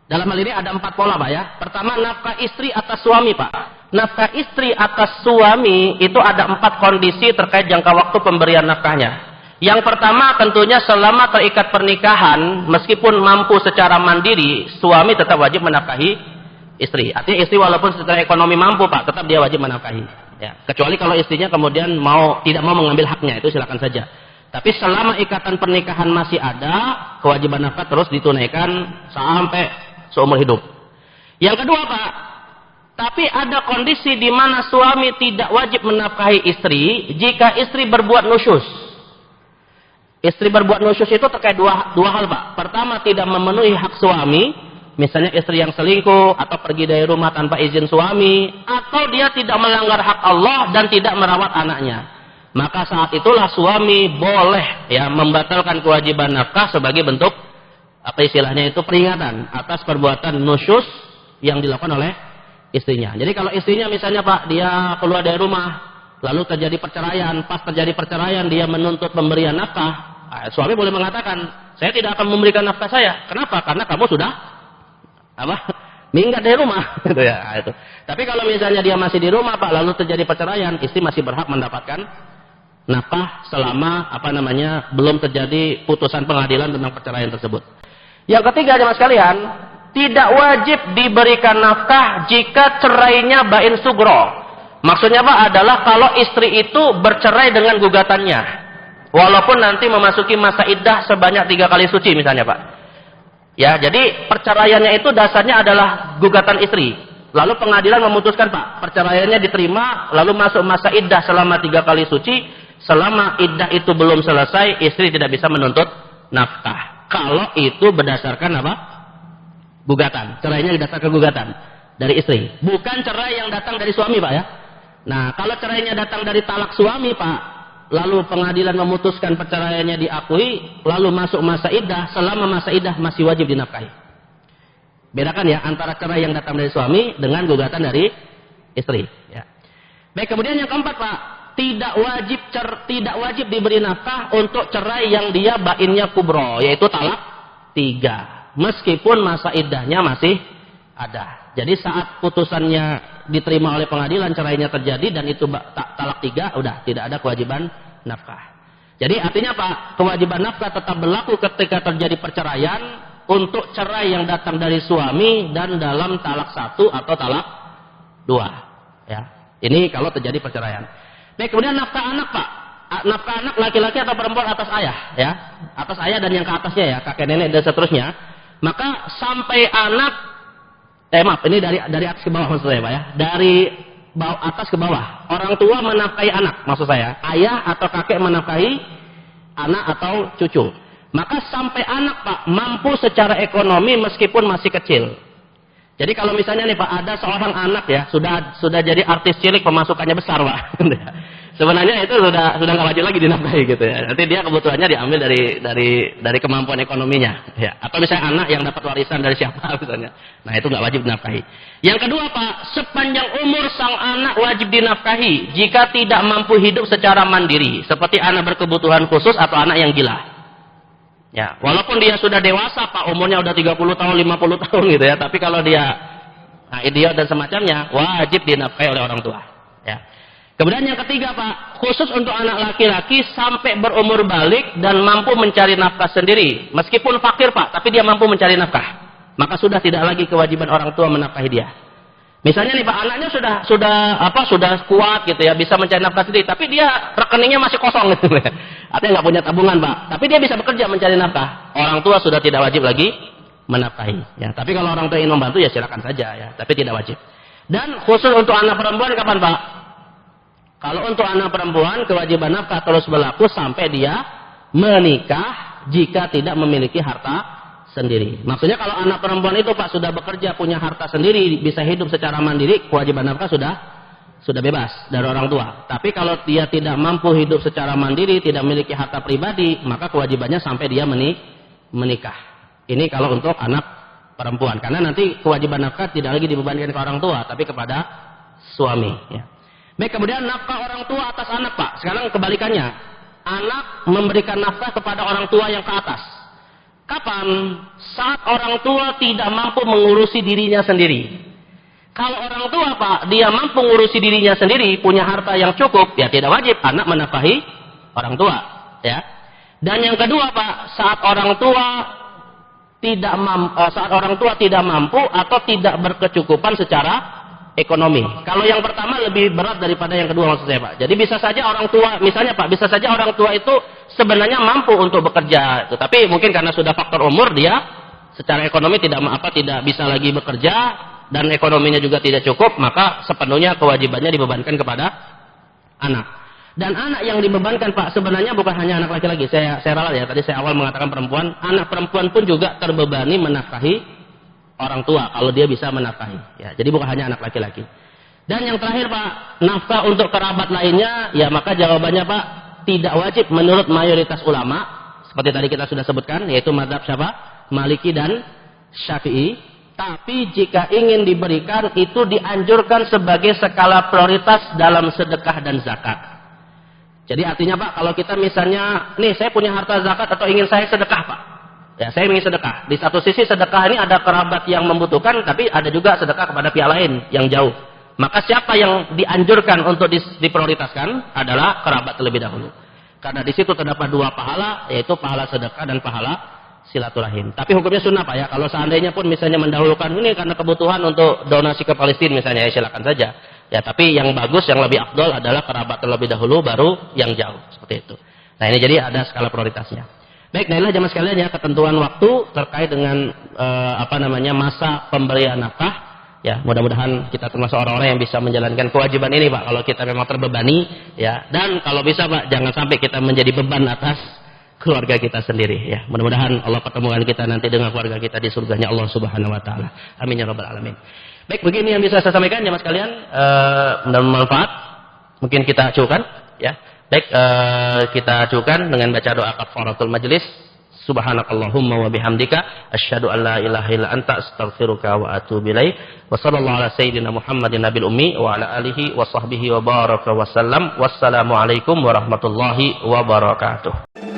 A: Dalam hal ini ada 4 pola Pak ya. Pertama, nafkah istri atas suami Pak. Nafkah istri atas suami itu ada 4 kondisi terkait jangka waktu pemberian nafkahnya. Yang pertama tentunya selama terikat pernikahan, meskipun mampu secara mandiri, suami tetap wajib menafkahi istri. Artinya istri walaupun secara ekonomi mampu Pak, tetap dia wajib menafkahi. Ya. Kecuali kalau istrinya kemudian tidak mau mengambil haknya, itu silakan saja. Tapi selama ikatan pernikahan masih ada, kewajiban nafkah terus ditunaikan sampai seumur hidup. Yang kedua, Pak, tapi ada kondisi di mana suami tidak wajib menafkahi istri jika istri berbuat nusyus. Istri berbuat nusyus itu terkait dua hal, Pak. Pertama, tidak memenuhi hak suami, misalnya istri yang selingkuh atau pergi dari rumah tanpa izin suami, atau dia tidak melanggar hak Allah dan tidak merawat anaknya. Maka saat itulah suami boleh ya membatalkan kewajiban nafkah sebagai bentuk apa istilahnya itu peringatan atas perbuatan nusyus yang dilakukan oleh istrinya. Jadi kalau istrinya misalnya, Pak, dia keluar dari rumah lalu terjadi perceraian, pas terjadi perceraian dia menuntut pemberian nafkah, suami boleh mengatakan, saya tidak akan memberikan nafkah saya. Kenapa? Karena kamu sudah minggat dari rumah gitu ya. Itu. Tapi kalau misalnya dia masih di rumah, Pak, lalu terjadi perceraian, istri masih berhak mendapatkan nafkah selama belum terjadi putusan pengadilan tentang perceraian tersebut. Yang ketiga, jemaah sekalian, tidak wajib diberikan nafkah jika cerainya bain sugro. Maksudnya, Pak, adalah kalau istri itu bercerai dengan gugatannya, walaupun nanti memasuki masa iddah sebanyak 3 kali suci misalnya, Pak. Ya, jadi perceraiannya itu dasarnya adalah gugatan istri. Lalu pengadilan memutuskan, Pak, perceraiannya diterima, lalu masuk masa iddah selama 3 kali suci. Selama iddah itu belum selesai, istri tidak bisa menuntut nafkah. Kalau itu berdasarkan gugatan. Cerainya didasarkan gugatan dari istri. Bukan cerai yang datang dari suami, Pak, ya. Nah, kalau cerainya datang dari talak suami, Pak, lalu pengadilan memutuskan perceraiannya diakui, lalu masuk masa iddah, selama masa iddah masih wajib dinafkahi. Bedakan ya antara cerai yang datang dari suami dengan gugatan dari istri. Ya. Baik, kemudian yang keempat, Pak, tidak wajib diberi nafkah untuk cerai yang dia bainnya kubro, yaitu talak 3, meskipun masa iddahnya masih ada. Jadi saat putusannya diterima oleh pengadilan, cerainya terjadi dan itu talak 3, udah tidak ada kewajiban nafkah. Jadi artinya, Pak, kewajiban nafkah tetap berlaku ketika terjadi perceraian untuk cerai yang datang dari suami dan dalam talak 1 atau talak 2. Ya, ini kalau terjadi perceraian. Baik, kemudian nafkah anak, Pak. Nafkah anak laki-laki atau perempuan atas ayah, ya, atas ayah dan yang ke atasnya ya, kakek nenek dan seterusnya. Maka sampai anak, ini dari atas ke bawah maksud saya, Pak, ya, dari atas ke bawah. Orang tua menafkahi anak, maksud saya, ayah atau kakek menafkahi anak atau cucu. Maka sampai anak, Pak, mampu secara ekonomi meskipun masih kecil. Jadi kalau misalnya nih, Pak, ada seorang anak ya sudah jadi artis cilik, pemasukannya besar, Pak. Sebenarnya itu sudah nggak wajib lagi dinafkahi gitu ya. Nanti dia kebutuhannya diambil dari kemampuan ekonominya, ya. Atau misalnya anak yang dapat warisan dari siapa misalnya. Nah, itu nggak wajib dinafkahi. Yang kedua, Pak, sepanjang umur sang anak wajib dinafkahi jika tidak mampu hidup secara mandiri, seperti anak berkebutuhan khusus atau anak yang gila. Ya, walaupun dia sudah dewasa, Pak, umurnya udah 30 tahun, 50 tahun gitu ya, tapi kalau dia idiot dan semacamnya, wajib dinafkahi oleh orang tua. Ya. Kemudian yang ketiga, Pak, khusus untuk anak laki-laki sampai berumur balik dan mampu mencari nafkah sendiri, meskipun fakir, Pak, tapi dia mampu mencari nafkah, maka sudah tidak lagi kewajiban orang tua menafkahi dia. Misalnya nih, Pak, anaknya sudah kuat gitu ya, bisa mencari nafkah sendiri, tapi dia rekeningnya masih kosong gitu ya. Artinya nggak punya tabungan, Pak, tapi dia bisa bekerja mencari nafkah. Orang tua sudah tidak wajib lagi menafkahi. Ya, tapi kalau orang tua ingin membantu ya silakan saja ya, tapi tidak wajib. Dan khusus untuk anak perempuan kapan, Pak? Kalau untuk anak perempuan kewajiban nafkah terus berlaku sampai dia menikah jika tidak memiliki harta sendiri. Maksudnya kalau anak perempuan itu, Pak, sudah bekerja, punya harta sendiri, bisa hidup secara mandiri, kewajiban nafkah sudah bebas dari orang tua. Tapi kalau dia tidak mampu hidup secara mandiri, tidak memiliki harta pribadi, maka kewajibannya sampai dia menikah. Ini kalau untuk anak perempuan. Karena nanti kewajiban nafkah tidak lagi dibebankan ke orang tua, tapi kepada suami. Ya. Baik, kemudian nafkah orang tua atas anak, Pak. Sekarang kebalikannya. Anak memberikan nafkah kepada orang tua yang ke atas. Kapan? Saat orang tua tidak mampu mengurusi dirinya sendiri. Kalau orang tua, Pak, dia mampu mengurusi dirinya sendiri, punya harta yang cukup, ya tidak wajib anak menafkahi orang tua. Ya. Dan yang kedua, Pak, saat orang tua tidak mampu atau tidak berkecukupan secara ekonomi. Kalau yang pertama lebih berat daripada yang kedua maksud saya Pak. Jadi bisa saja orang tua, misalnya Pak, bisa saja orang tua itu sebenarnya mampu untuk bekerja, tapi mungkin karena sudah faktor umur dia secara ekonomi tidak bisa lagi bekerja dan ekonominya juga tidak cukup, maka sepenuhnya kewajibannya dibebankan kepada anak. Dan anak yang dibebankan Pak sebenarnya bukan hanya anak laki-laki. Saya ralat ya, tadi saya awal mengatakan perempuan, anak perempuan pun juga terbebani menafkahi orang tua kalau dia bisa menafkahi. Ya, jadi bukan hanya anak laki-laki. Dan yang terakhir Pak, nafkah untuk kerabat lainnya, ya maka jawabannya Pak tidak wajib menurut mayoritas ulama. Seperti tadi kita sudah sebutkan, yaitu mazhab siapa? Maliki dan Syafi'i. Tapi jika ingin diberikan itu dianjurkan sebagai skala prioritas dalam sedekah dan zakat. Jadi artinya Pak, kalau kita misalnya, nih saya punya harta zakat atau ingin saya sedekah Pak. Ya, saya ingin sedekah. Di satu sisi sedekah ini ada kerabat yang membutuhkan, tapi ada juga sedekah kepada pihak lain yang jauh. Maka siapa yang dianjurkan untuk diprioritaskan adalah kerabat terlebih dahulu. Karena di situ terdapat dua pahala, yaitu pahala sedekah dan pahala silaturahim. Tapi hukumnya sunnah Pak ya. Kalau seandainya pun misalnya mendahulukan ini karena kebutuhan untuk donasi ke Palestina misalnya, ya silakan saja. Ya, tapi yang bagus, yang lebih afdol adalah kerabat terlebih dahulu, baru yang jauh. Seperti itu. Nah ini jadi ada skala prioritasnya. Baik, nah inilah jamaah sekalian ya ketentuan waktu terkait dengan masa pemberian nafkah. Ya, mudah-mudahan kita termasuk orang-orang yang bisa menjalankan kewajiban ini Pak. Kalau kita memang terbebani, ya, dan kalau bisa Pak, jangan sampai kita menjadi beban atas keluarga kita sendiri. Ya, mudah-mudahan Allah pertemukan kita nanti dengan keluarga kita di surganya Allah Subhanahu Wa Taala. Amin ya Rabbal Alamin. Baik, begini yang bisa saya sampaikan jamaah sekalian. Mudah-mudahan bermanfaat. Mungkin kita acuhkan, ya. Baik, kita ajukan dengan baca doa kafaratul majlis. Subhanakallahumma wa bihamdika asyhadu an la ilaha illa anta astaghfiruka wa atubu ilaik. Wa sallallahu ala sayyidina Muhammadin nabil ummi wa ala alihi wa sahbihi wa baraka wa sallam. Wassalamu alaikum warahmatullahi wabarakatuh.